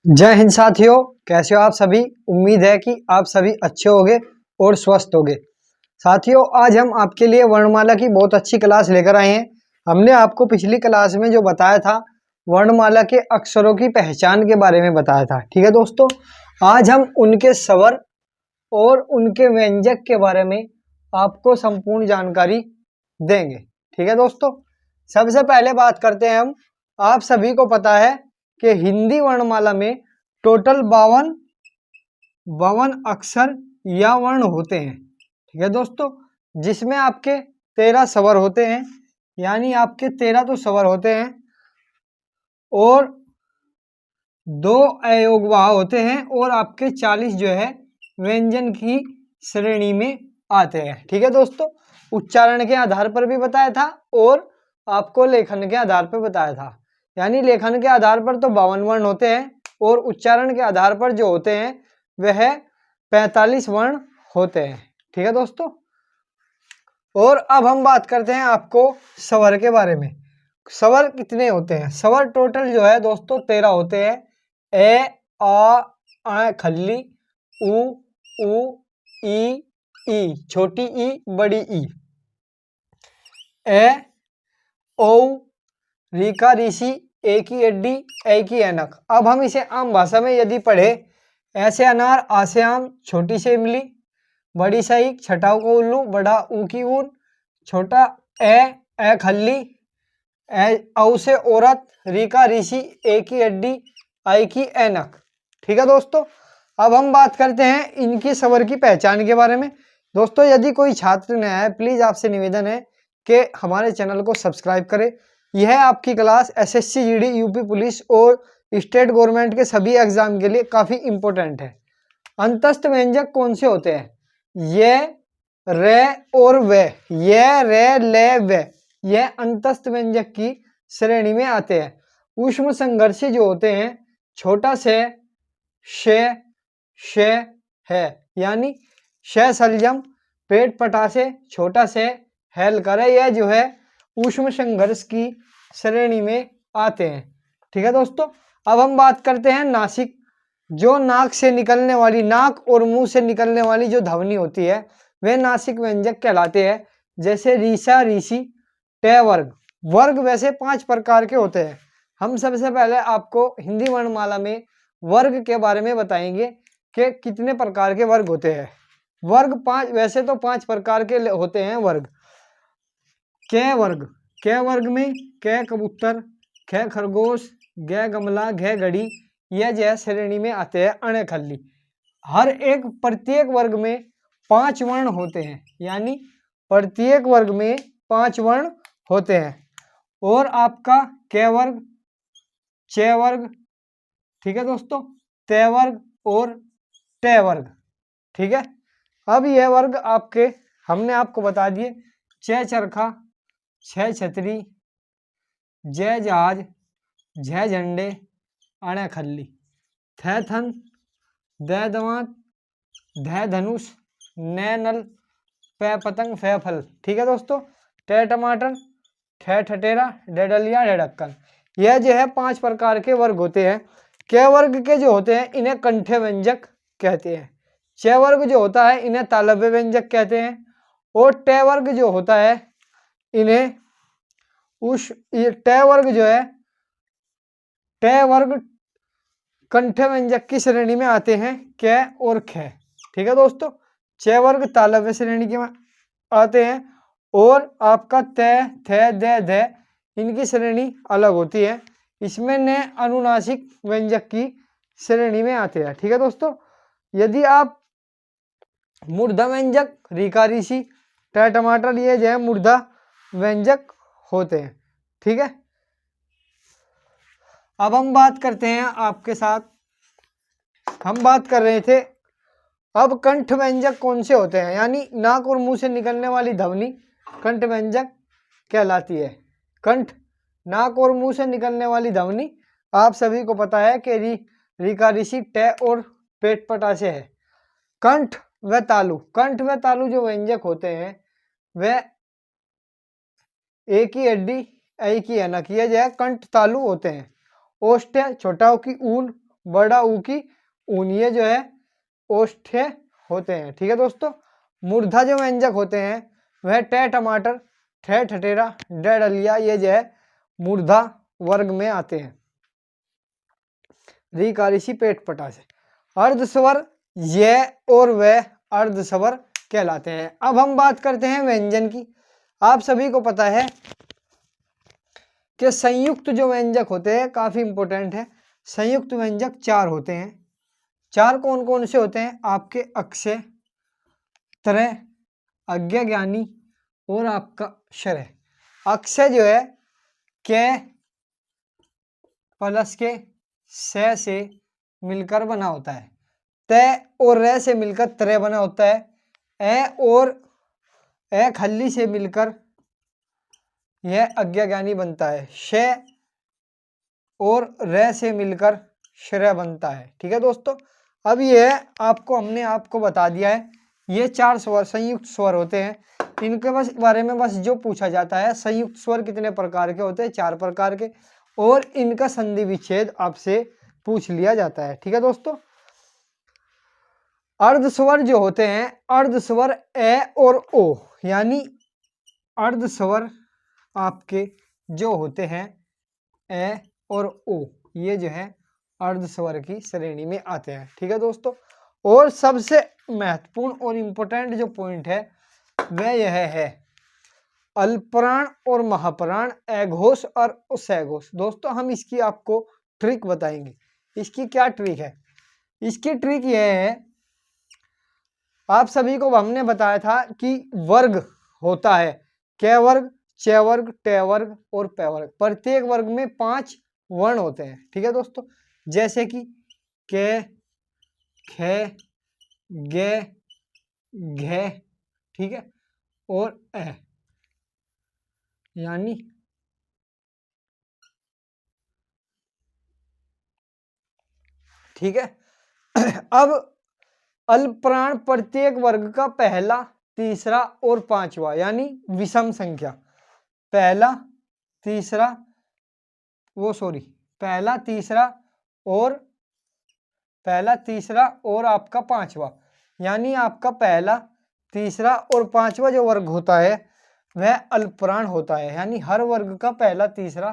जय हिंद साथियों, कैसे हो आप सभी। उम्मीद है कि आप सभी अच्छे होंगे और स्वस्थ होंगे। साथियों, आज हम आपके लिए वर्णमाला की बहुत अच्छी क्लास लेकर आए हैं। हमने आपको पिछली क्लास में जो बताया था वर्णमाला के अक्षरों की पहचान के बारे में बताया था। ठीक है दोस्तों, आज हम उनके स्वर और उनके व्यंजक के बारे में आपको संपूर्ण जानकारी देंगे। ठीक है दोस्तों, सबसे पहले बात करते हैं हम। आप सभी को पता है कि हिंदी वर्णमाला में टोटल 52 अक्षर या वर्ण होते हैं। ठीक है दोस्तों, जिसमें आपके 13 स्वर होते हैं, यानी आपके 13 तो स्वर होते हैं और 2 अयोगवाह होते हैं और आपके 40 जो है व्यंजन की श्रेणी में आते हैं। ठीक है दोस्तों, उच्चारण के आधार पर भी बताया था और आपको लेखन के आधार पर बताया था। यानी लेखन के आधार पर तो 52 वर्ण होते हैं और उच्चारण के आधार पर जो होते हैं वह 45 वर्ण होते हैं। ठीक है दोस्तों, और अब हम बात करते हैं आपको स्वर के बारे में। स्वर कितने होते हैं? स्वर टोटल जो है दोस्तों 13 होते हैं। ए, आ खल्ली, उ, ई, छोटी ई, बड़ी ई, ए, ओ, रीका ऋषि, ए की एड्डी, ए की ऐनक। अब हम इसे आम भाषा में यदि पढ़े, ऐसे अनार, आसे आम, छोटी से इमली, बड़ी सही, छठाऊ को उल्लू, बड़ा ऊ की ऊन, छोटा ए खल्ली, औ से औरत, री का ऋषि, ए की अड्डी, आई की ऐनक। ठीक है दोस्तों, अब हम बात करते हैं इनकी स्वर की पहचान के बारे में। दोस्तों, यदि कोई छात्र नया है, प्लीज आपसे निवेदन है कि हमारे चैनल को सब्सक्राइब करें। यह आपकी class SSC, GD, UP police और स्टेट गवर्नमेंट के सभी एग्जाम के लिए काफी इंपॉर्टेंट है। अंतस्थ व्यंजक कौन से होते हैं? ये, रे और वे। ये, रे, ले, वे, यह अंतस्थ व्यंजक की श्रेणी में आते हैं। ऊष्म संघर्षी जो होते हैं, छोटा से, शे है, यानी श सलजम, पेट पटासे, छोटा से, हेल करे, यह जो है ऊष्म संघर्ष की श्रेणी में आते हैं। ठीक है दोस्तों, अब हम बात करते हैं नासिक। जो नाक से निकलने वाली, नाक और मुंह से निकलने वाली जो ध्वनि होती है वे नासिक व्यंजक कहलाते हैं। जैसे रीसा, ऋषि, ट वर्ग। वर्ग वैसे 5 प्रकार के होते हैं। हम सबसे पहले आपको हिंदी वर्णमाला में वर्ग के बारे में बताएंगे कि कितने प्रकार के वर्ग होते हैं। वर्ग 5, वैसे तो 5 प्रकार के होते हैं वर्ग। क वर्ग, क वर्ग में क कबूतर, ख खरगोश, ग गमला, घ घड़ी, यह जो श्रेणी में आते हैं अणे खल्ली। हर एक प्रत्येक वर्ग में 5 वर्ण होते हैं, यानी प्रत्येक वर्ग में 5 वर्ण होते हैं। और आपका क वर्ग, च वर्ग, ठीक है दोस्तों, त वर्ग और ट वर्ग। ठीक है, अब यह वर्ग आपके हमने आपको बता दिए। च चरखा, छ छतरी, जय जहाज, झ झंडे, अण खल्ली, थ थन, द दवात, ध धनुष, न नल, प पतंग, फ फल। ठीक है दोस्तों, ट टमाटर, ठ ठटेरा, ड डलिया, ड ढक्कन। यह जो है 5 प्रकार के वर्ग होते हैं। क वर्ग के जो होते हैं इन्हें कंठ्य व्यंजक कहते हैं। च वर्ग जो होता है इन्हें तालव्य व्यंजक कहते हैं। और ट वर्ग जो होता है इन्हें ट वर्ग जो है, ट वर्ग कंठ्य व्यंजक की श्रेणी में आते हैं, क और ख। ठीक है दोस्तों, च वर्ग तालव्य श्रेणी के में आते हैं और आपका त, थ, द, ध इनकी श्रेणी अलग होती है। इसमें न अनुनासिक व्यंजक की श्रेणी में आते हैं। ठीक है दोस्तों, यदि आप मूर्धा व्यंजक, रीका ऋषि, ट टमाटर, ये जो है मूर्धा व्यंजक होते हैं। ठीक है, अब हम बात करते हैं आपके साथ, हम बात कर रहे थे अब कंठ व्यंजक कौन से होते हैं, यानी नाक और मुंह से निकलने वाली ध्वनि कंठ व्यंजक कहलाती है। कंठ, नाक और मुंह से निकलने वाली ध्वनि आप सभी को पता है कि रीका ऋषि, ट और पेट पटा से है। कंठ व तालु, कंठ व तालु जो व्यंजक होते हैं वह ए की अड्डी, ऐ की ऐनक, ये जो है कंठ तालु होते हैं। ओष्ठ, छोटाओं की ऊन, बड़ा ऊ की ऊन, ये जो है ओष्ठ्य होते हैं। ठीक है दोस्तों। मूर्धा जो व्यंजक होते हैं वह ट टमाटर, ठ ठठेरा, ड डलिया, ये जो है मूर्धा वर्ग में आते हैं। ऋकारिषि पेट पटा से। अर्धस्वर ये और वह अर्धस्वर कहलाते हैं। अब हम बात करते हैं व्यंजन की। आप सभी को पता है कि संयुक्त जो व्यंजक होते हैं काफी इंपॉर्टेंट है। संयुक्त व्यंजक 4 होते हैं। 4 कौन कौन से होते हैं? आपके अक्षय, त्रय, अज्ञा ज्ञानी और आपका शरय। अक्षय जो है के प्लस के से मिलकर बना होता है। तय और रे से मिलकर त्रय बना होता है। ए और ए खल्ली से मिलकर यह अज्ञा ज्ञानी बनता है। श और रे से मिलकर श्रेय बनता है। ठीक है दोस्तों। अब ये हमने आपको बता दिया है, ये 4 स्वर संयुक्त स्वर होते हैं। इनके बारे में बस जो पूछा जाता है, संयुक्त स्वर कितने प्रकार के होते हैं? 4 प्रकार के, और इनका संधि विच्छेद आपसे पूछ लिया जाता है। ठीक है दोस्तों। अर्धस्वर जो होते हैं, अर्धस्वर ए और ओ, यानी अर्धस्वर आपके जो होते हैं ए और ओ, ये जो है अर्धस्वर की श्रेणी में आते हैं। ठीक है दोस्तों। और सबसे महत्वपूर्ण और इंपॉर्टेंट जो पॉइंट है वह यह है अल्पप्राण और महाप्राण, अघोष और सघोष। दोस्तों हम इसकी आपको ट्रिक बताएंगे। इसकी क्या ट्रिक है? इसकी ट्रिक यह है, आप सभी को हमने बताया था कि वर्ग होता है, क वर्ग, च वर्ग, ट वर्ग और प वर्ग। प्रत्येक वर्ग में 5 वर्ण होते हैं। ठीक है दोस्तों। जैसे कि क, ख, ग, घ, ठीक है, और अ, यानी ठीक है। अब अल्पप्राण प्रत्येक वर्ग का पहला, तीसरा और पांचवा, यानी विषम संख्या। पहला, तीसरा, पहला, तीसरा और आपका पांचवा, यानी आपका पहला, तीसरा और पांचवा जो वर्ग होता है वह अल्पप्राण होता है। यानी हर वर्ग का पहला, तीसरा,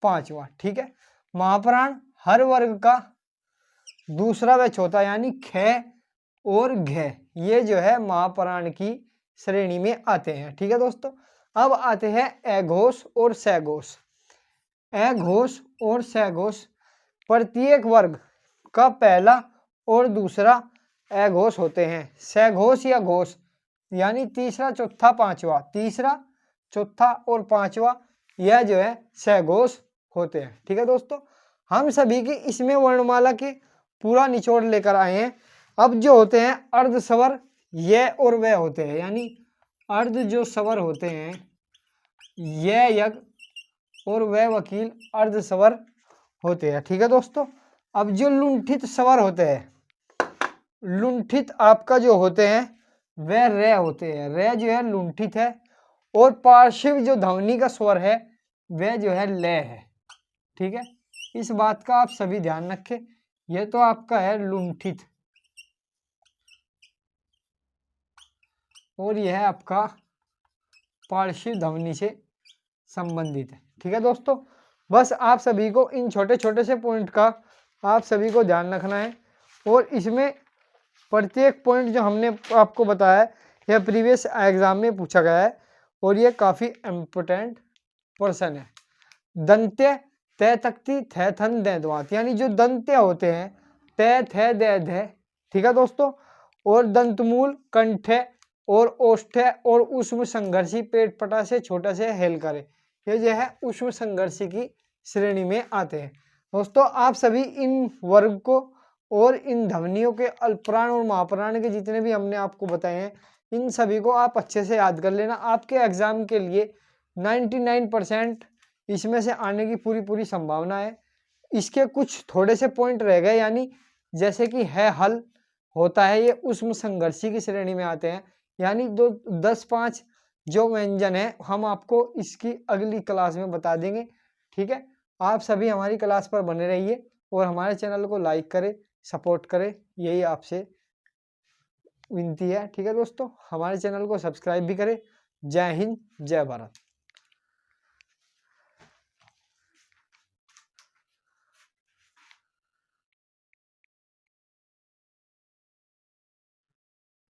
पांचवा। ठीक है। महाप्राण हर वर्ग का दूसरा व चौथा, यानी ख और घ, ये जो है महाप्राण की श्रेणी में आते हैं। ठीक है दोस्तों। अब आते हैं अघोष और सघोष। अघोष और सघोष प्रत्येक वर्ग का पहला और दूसरा अघोष होते हैं। सघोष या घोष यानी तीसरा, चौथा, पांचवा, तीसरा, चौथा और पांचवा, यह जो है सघोष होते हैं। ठीक है दोस्तों। हम सभी की इसमें वर्णमाला के पूरा निचोड़ लेकर आए हैं। अब जो होते हैं अर्धस्वर, ये और वह होते हैं, यानी अर्ध जो स्वर होते हैं, ये यज्ञ और वह वकील अर्धस्वर होते हैं। ठीक है दोस्तों। अब जो लुंठित स्वर होते हैं, लुंठित आपका जो होते हैं वह रे होते हैं। रे जो है लुंठित है, और पार्श्व जो ध्वनि का स्वर है वह जो है लय है। ठीक है। इस बात का आप सभी ध्यान रखें। यह तो आपका है लुंठित, और यह आपका पार्श्व ध्वनि से संबंधित है। ठीक है दोस्तों। बस आप सभी को इन छोटे छोटे से पॉइंट का आप सभी को ध्यान रखना है, और इसमें प्रत्येक पॉइंट जो हमने आपको बताया है यह प्रीवियस एग्जाम में पूछा गया है, और यह काफ़ी इम्पोर्टेंट पर्सन है। दंत्य, तय तख्ती, थ थन द द्वात, यानी जो दंत्य होते हैं तय थ द ध, ठीक है दोस्तों, और दंतमूल, कंठ और ओष्ठ और उष्म संघर्षी पेट पटा से छोटा से हेल करे, ये जो है उष्म संघर्षी की श्रेणी में आते हैं। दोस्तों आप सभी इन वर्ग को और इन ध्वनियों के अल्पप्राण और महाप्राण के जितने भी हमने आपको बताए हैं, इन सभी को आप अच्छे से याद कर लेना। आपके एग्जाम के लिए 99% इसमें से आने की पूरी संभावना है। इसके कुछ थोड़े से पॉइंट रह गए, यानी जैसे कि है हल होता है, ये उष्म संघर्षी की श्रेणी में आते हैं। यानी 10-5 जो व्यंजन है हम आपको इसकी अगली क्लास में बता देंगे। ठीक है। आप सभी हमारी क्लास पर बने रहिए। और हमारे चैनल को लाइक करें, सपोर्ट करें, यही आपसे विनती है। ठीक है दोस्तों, हमारे चैनल को सब्सक्राइब भी करें। जय हिंद, जय भारत।